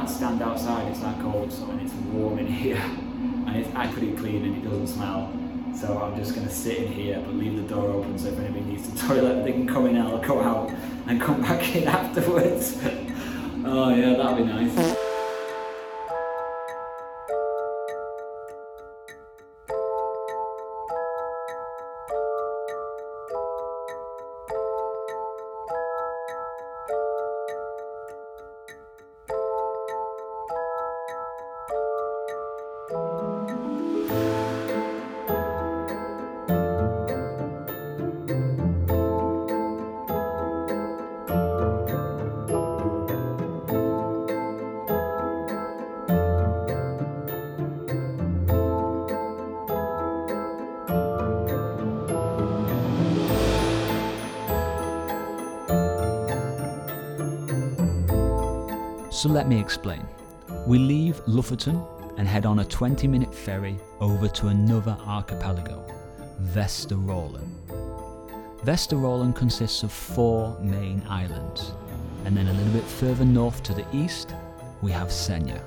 can't stand outside, it's that cold, so and it's warm in here, and it's actually clean and it doesn't smell. So I'm just going to sit in here, but leave the door open so if anybody needs the toilet, they can come in and I'll go out and come back in afterwards. Oh yeah, that'd be nice. So let me explain. We leave Lofoten and head on a 20-minute ferry over to another archipelago, Vesterålen. Vesterålen consists of 4 main islands, and then a little bit further north to the east, we have Senja.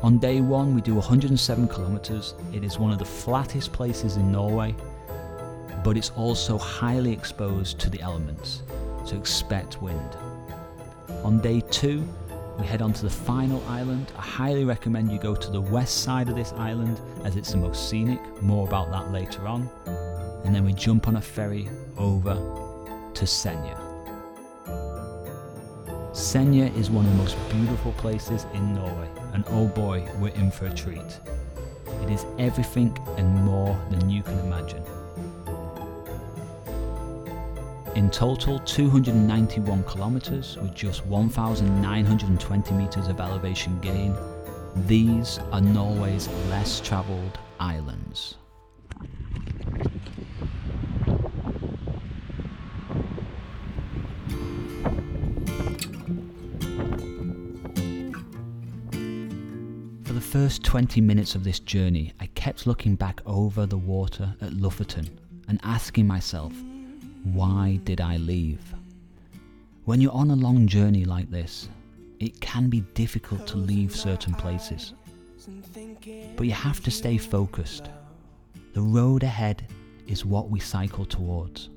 On day 1 we do 107 kilometers. It is one of the flattest places in Norway, but it's also highly exposed to the elements, so expect wind. On day 2, we head on to the final island. I highly recommend you go to the west side of this island as it's the most scenic, more about that later on. And then we jump on a ferry over to Senja. Senja is one of the most beautiful places in Norway, and oh boy, we're in for a treat. It is everything and more than you can imagine. In total, 291 kilometers with just 1,920 meters of elevation gain. These are Norway's less traveled islands. For the first 20 minutes of this journey, I kept looking back over the water at Lofoten and asking myself, why did I leave? When you're on a long journey like this, it can be difficult to leave certain places. But you have to stay focused. The road ahead is what we cycle towards.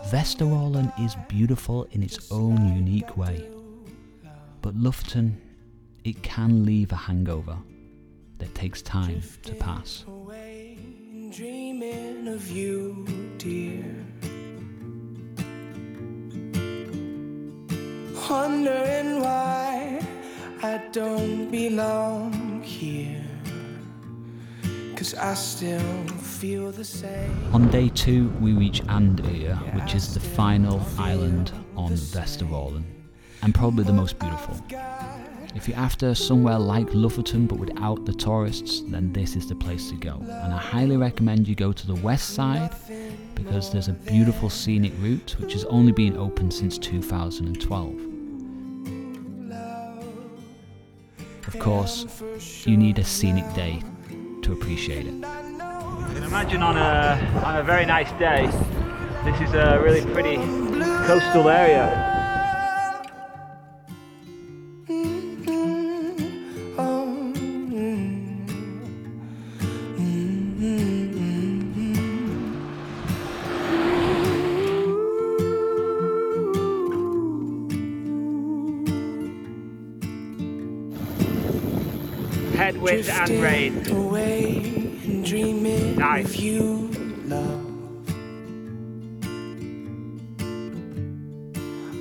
Vesterålen is beautiful in its own unique way. But Lofoten, it can leave a hangover that takes time to pass. Dreaming of you, dear. Wondering why I don't belong here, 'cause I still feel the same. On day 2 we reach Andøya, which is the final island on Vesterålen, and probably the most beautiful. If you're after somewhere like Lofoten but without the tourists, then this is the place to go. And I highly recommend you go to the west side because there's a beautiful scenic route which has only been open since 2012. Of course, you need a scenic day to appreciate it. You can imagine on a very nice day, this is a really pretty coastal area. Headwind and rain. Nice.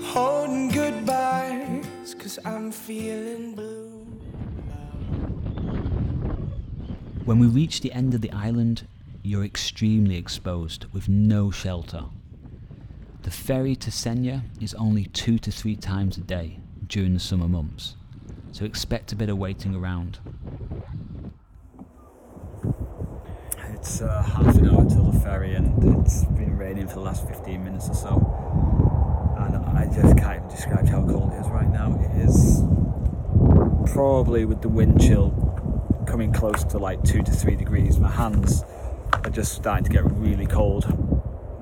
Holding goodbyes, 'cause I'm feeling blue. When we reach the end of the island, you're extremely exposed with no shelter. The ferry to Senja is only 2 to 3 times a day during the summer months, so expect a bit of waiting around. It's half an hour till the ferry and it's been raining for the last 15 minutes or so, and I just can't even describe how cold it is right now. It is probably, with the wind chill, coming close to like 2 to 3 degrees. My hands are just starting to get really cold,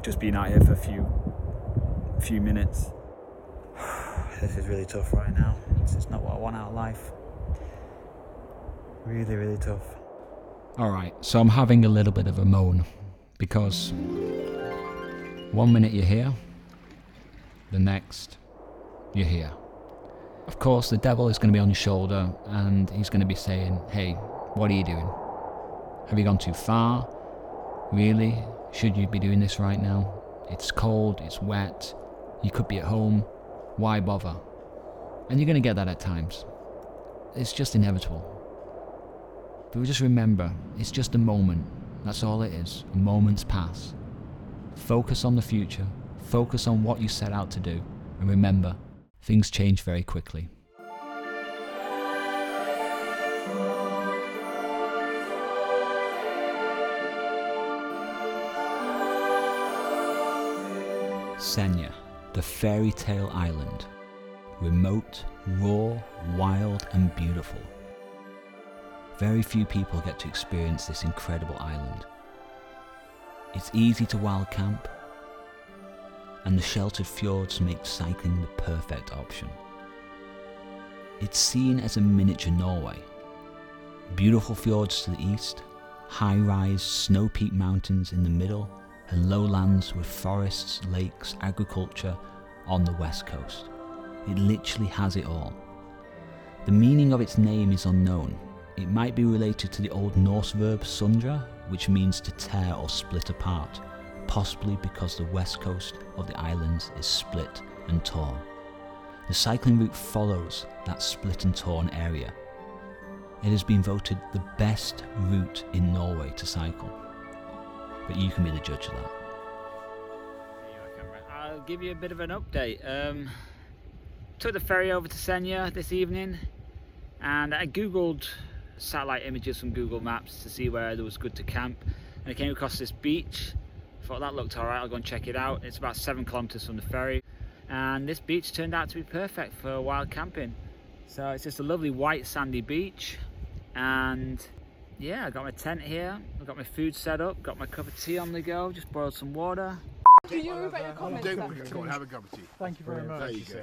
just being out here for a few minutes. This is really tough right now. It's not what I want out of life. Really, really tough. Alright, so I'm having a little bit of a moan because 1 minute you're here, the next you're here. Of course, the devil is going to be on your shoulder and he's going to be saying, hey, what are you doing? Have you gone too far? Really? Should you be doing this right now? It's cold, it's wet, you could be at home, why bother? And you're going to get that at times. It's just inevitable. But just remember, it's just a moment. That's all it is. A moment's pass. Focus on the future. Focus on what you set out to do. And remember, things change very quickly. Senja, the Fairytale island. Remote, raw, wild and beautiful. Very few people get to experience this incredible island. It's easy to wild camp, and the sheltered fjords make cycling the perfect option. It's seen as a miniature Norway. Beautiful fjords to the east, high-rise snow-peaked mountains in the middle, and lowlands with forests, lakes, agriculture on the west coast. It literally has it all. The meaning of its name is unknown. It might be related to the Old Norse verb sundra, which means to tear or split apart, possibly because the west coast of the islands is split and torn. The cycling route follows that split and torn area. It has been voted the best route in Norway to cycle, but you can be the judge of that. I'll give you a bit of an update. Took the ferry over to Senja this evening, and I googled satellite images from Google Maps to see where there was good to camp, and I came across this beach. I thought that looked alright, I'll go and check it out. It's about 7 kilometers from the ferry, and this beach turned out to be perfect for wild camping. So it's just a lovely white sandy beach, and yeah, I got my tent here, I've got my food set up, got my cup of tea on the go, just boiled some water. Do you about your comments? Go on, have a cup of tea. Thank you very much. There you go.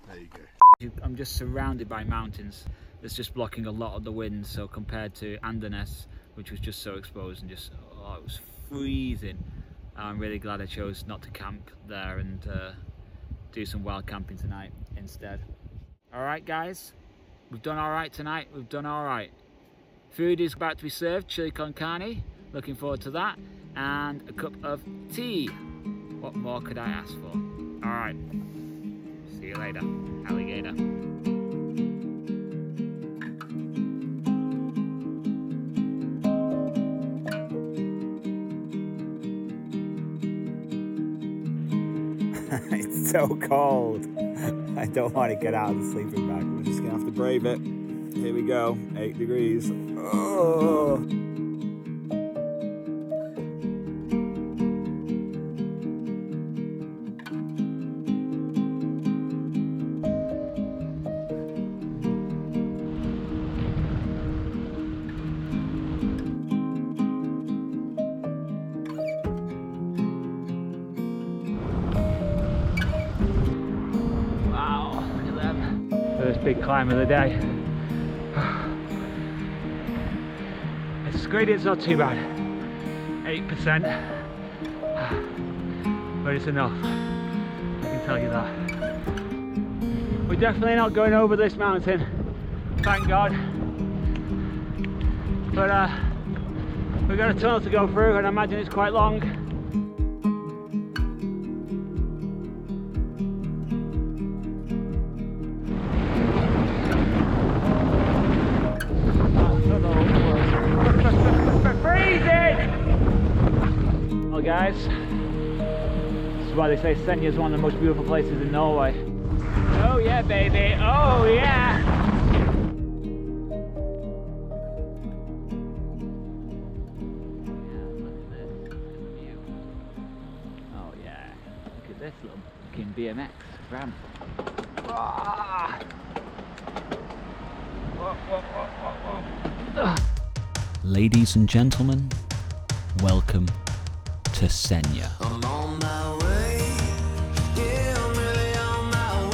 There you go. I'm just surrounded by mountains that's just blocking a lot of the wind, so compared to Andøya, which was just so exposed and just, oh, it was freezing. I'm really glad I chose not to camp there and do some wild camping tonight instead. Alright guys, we've done alright tonight, we've done alright. Food is about to be served, chili con carne, looking forward to that, and a cup of tea. What more could I ask for? Alright, see you later, alligator. It's so cold. I don't want to get out of the sleeping bag. We're just going to have to brave it. Here we go, 8 degrees. Oh. First big climb of the day. It's gradient's not too bad, 8%, but it's enough, I can tell you that. We're definitely not going over this mountain, thank God, but we've got a tunnel to go through and I imagine it's quite long. Well guys, this is why they say Senja is one of the most beautiful places in Norway. Oh yeah baby, oh yeah! Oh yeah, look at this little fucking BMX ramp. Ah! Whoa, whoa, whoa, whoa, whoa. Ladies and gentlemen, welcome to Senja. I'm on my way, yeah, I'm really on my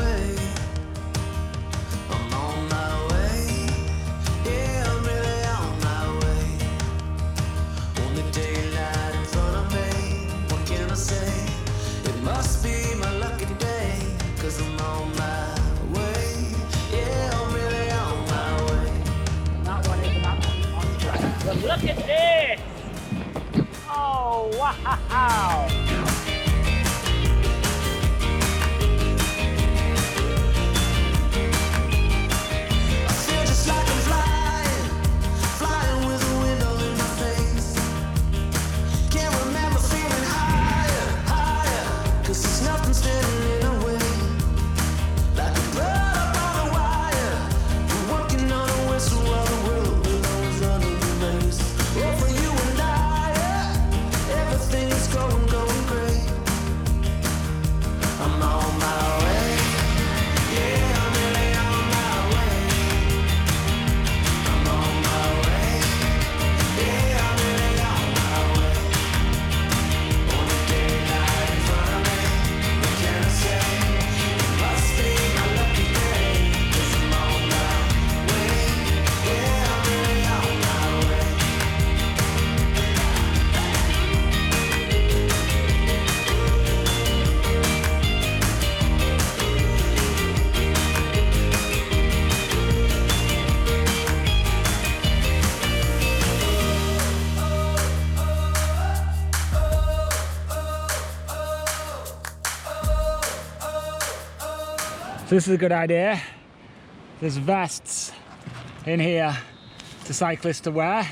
Wow! I feel just like I'm flying with the wind all in my face. Can't remember feeling higher, 'cause there's nothing standing in our way. Like a bird up on a wire, we're working on a whistle while the world below is running the race. Oh, for you and I, everything is going great. I'm on my way, yeah, I'm really on my way. I'm on my way, yeah, I'm really on my way. On the daylight in front of me, what can I say? It must be my lucky day, 'cause I'm on my way, yeah, I'm really on my way. So this is a good idea. There's vests in here to cyclists to wear,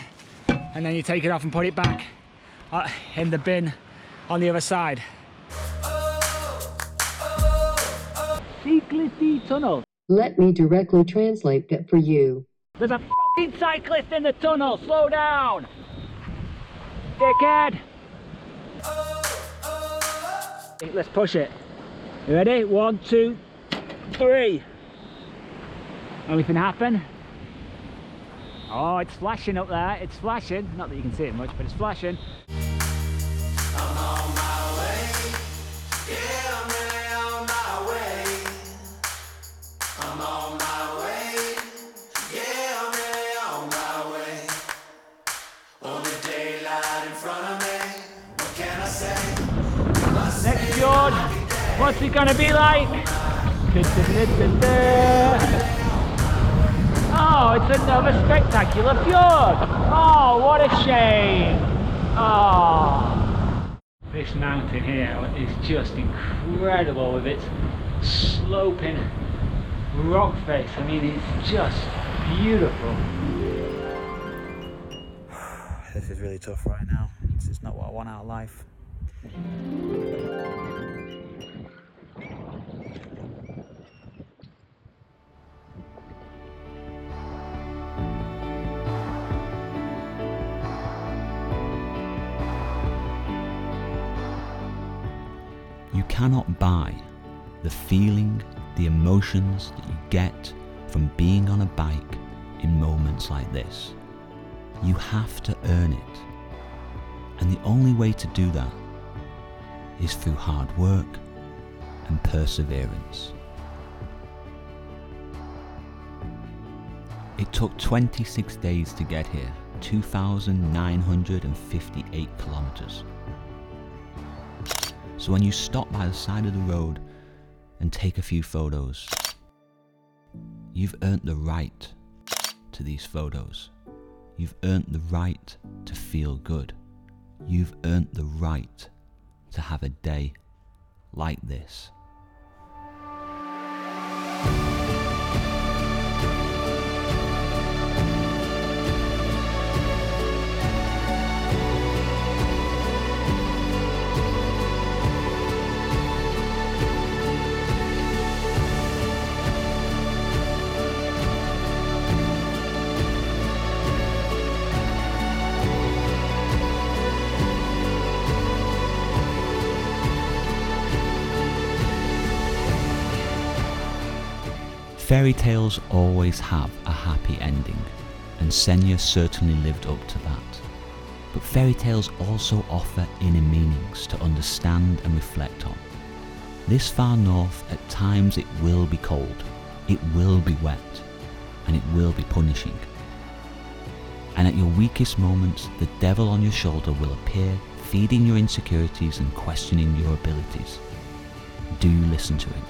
and then you take it off and put it back in the bin on the other side. Cyclisty tunnel. Let me directly translate that for you. There's a fucking cyclist in the tunnel. Slow down, dickhead. Let's push it. You ready? 1, 2, 3. Anything happen? Oh, it's flashing up there. It's flashing. Not that you can see it much, but it's flashing. I'm on my way, yeah, I'm really on my way. I'm on my way, yeah, I'm really on my way. On the daylight in front of me, what can I say? Next fjord. What's it gonna be like? Oh, it's another spectacular fjord. Oh, what a shame. Oh. This mountain here is just incredible with its sloping rock face. I mean, it's just beautiful. This is really tough right now. It's not what I want out of life. You cannot buy the feeling, the emotions that you get from being on a bike in moments like this. You have to earn it. And the only way to do that is through hard work and perseverance. It took 26 days to get here, 2,958 kilometers. So when you stop by the side of the road and take a few photos, you've earned the right to these photos. You've earned the right to feel good. You've earned the right to have a day like this. Fairy tales always have a happy ending, and Senja certainly lived up to that. But fairy tales also offer inner meanings to understand and reflect on. This far north, at times it will be cold, it will be wet, and it will be punishing. And at your weakest moments, the devil on your shoulder will appear, feeding your insecurities and questioning your abilities. Do you listen to him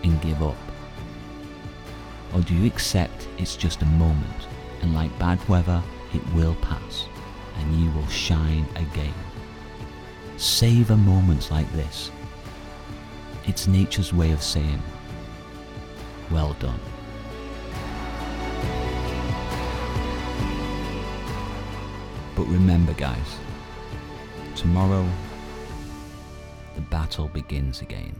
and give up? Or do you accept it's just a moment, and like bad weather, it will pass, and you will shine again? Savour moments like this. It's nature's way of saying, well done. But remember guys, tomorrow the battle begins again.